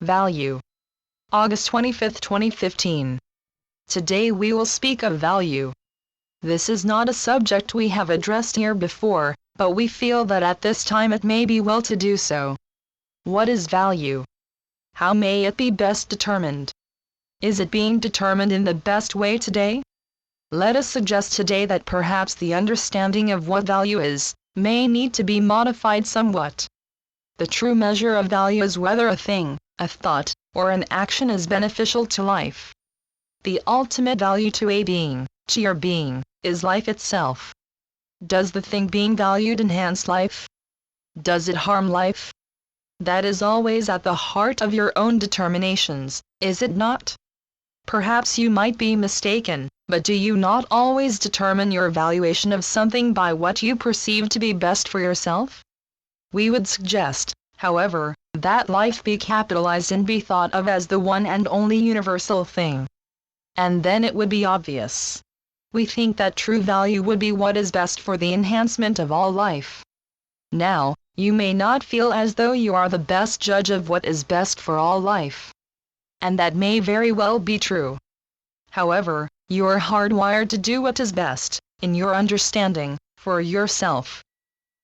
Value. August 25, 2015. Today we will speak of value. This is not a subject we have addressed here before, but we feel that at this time it may be well to do so. What is value? How may it be best determined? Is it being determined in the best way today? Let us suggest today that perhaps the understanding of what value is may need to be modified somewhat. The true measure of value is whether a thing, a thought, or an action is beneficial to life. The ultimate value to a being, to your being, is life itself. Does the thing being valued enhance life? Does it harm life? That is always at the heart of your own determinations, is it not? Perhaps you might be mistaken, but do you not always determine your valuation of something by what you perceive to be best for yourself? We would suggest, however, that life be capitalized and be thought of as the one and only universal thing. And then it would be obvious. We think that true value would be what is best for the enhancement of all life. Now, you may not feel as though you are the best judge of what is best for all life. And that may very well be true. However, you are hardwired to do what is best, in your understanding, for yourself.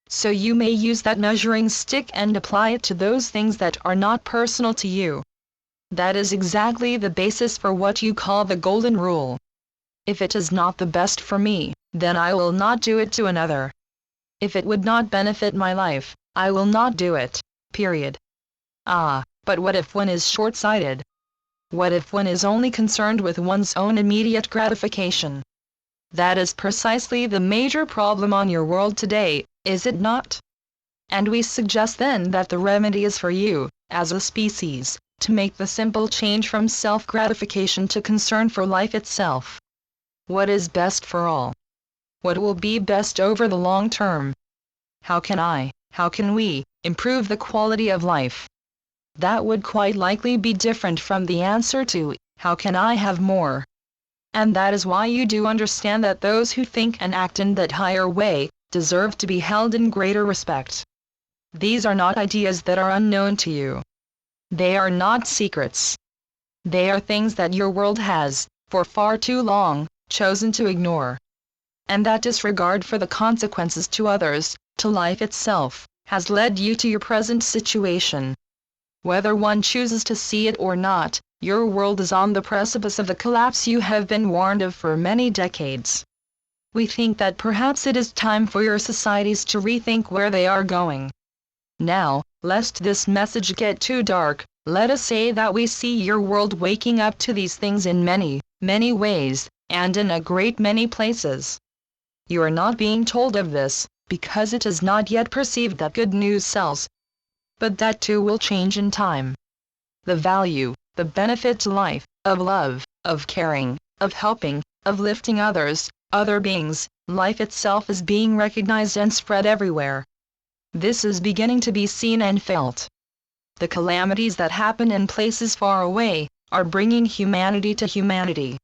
So you may use that measuring stick and apply it to those things that are not personal to you. That is exactly the basis for what you call the golden rule. If it is not the best for me, then I will not do it to another. If it would not benefit my life, I will not do it, period. Ah, but what if one is short-sighted? What if one is only concerned with one's own immediate gratification? That is precisely the major problem on your world today, is it not? And we suggest then that the remedy is for you, as a species, to make the simple change from self-gratification to concern for life itself. What is best for all? What will be best over the long term? How can we, improve the quality of life? That would quite likely be different from the answer to, how can I have more? And that is why you do understand that those who think and act in that higher way, deserve to be held in greater respect. These are not ideas that are unknown to you. They are not secrets. They are things that your world has, for far too long, chosen to ignore. And that disregard for the consequences to others, to life itself, has led you to your present situation. Whether one chooses to see it or not, your world is on the precipice of the collapse you have been warned of for many decades. We think that perhaps it is time for your societies to rethink where they are going. Now, lest this message get too dark, let us say that we see your world waking up to these things in many, many ways, and in a great many places. You are not being told of this, because it is not yet perceived that good news sells. But that too will change in time. The value, the benefit to life, of love, of caring, of helping, of lifting others, other beings, life itself is being recognized and spread everywhere. This is beginning to be seen and felt. The calamities that happen in places far away, are bringing humanity to humanity.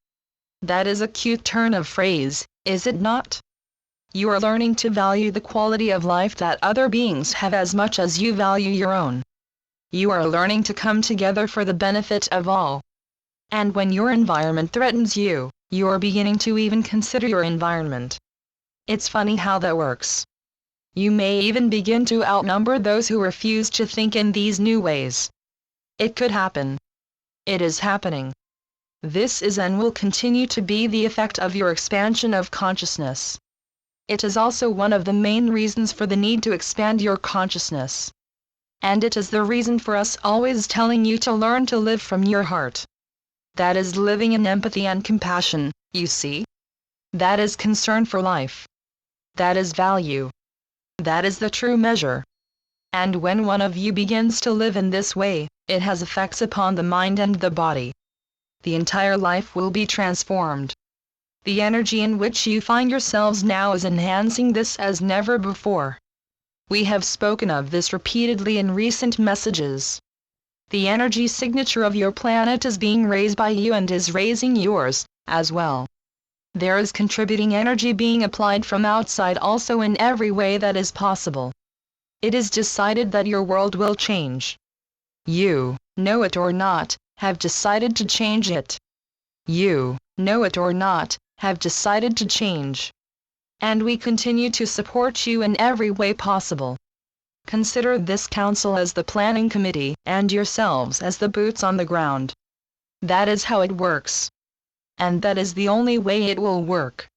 That is a cute turn of phrase, is it not? You are learning to value the quality of life that other beings have as much as you value your own. You are learning to come together for the benefit of all. And when your environment threatens you, you are beginning to even consider your environment. It's funny how that works. You may even begin to outnumber those who refuse to think in these new ways. It could happen. It is happening. This is and will continue to be the effect of your expansion of consciousness. It is also one of the main reasons for the need to expand your consciousness. And it is the reason for us always telling you to learn to live from your heart. That is living in empathy and compassion, you see? That is concern for life. That is value. That is the true measure. And when one of you begins to live in this way, it has effects upon the mind and the body. The entire life will be transformed. The energy in which you find yourselves now is enhancing this as never before. We have spoken of this repeatedly in recent messages. The energy signature of your planet is being raised by you and is raising yours, as well. There is contributing energy being applied from outside also in every way that is possible. It is decided that your world will change. You, know it or not, have decided to change it. You, know it or not, have decided to change. And we continue to support you in every way possible. Consider this council as the planning committee, and yourselves as the boots on the ground. That is how it works. And that is the only way it will work.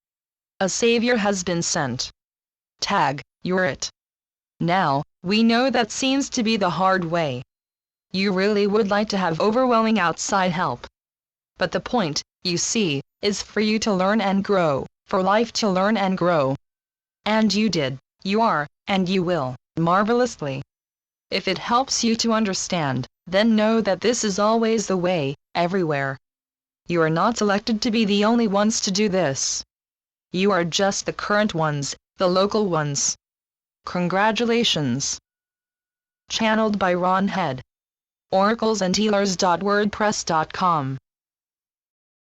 A savior has been sent. Tag, you're it. Now, we know that seems to be the hard way. You really would like to have overwhelming outside help. But the point, you see, is for you to learn and grow, for life to learn and grow. And you did, you are, and you will, marvelously. If it helps you to understand, then know that this is always the way, everywhere. You are not selected to be the only ones to do this. You are just the current ones, the local ones. Congratulations. Channeled by Ron Head. oraclesandhealers.wordpress.com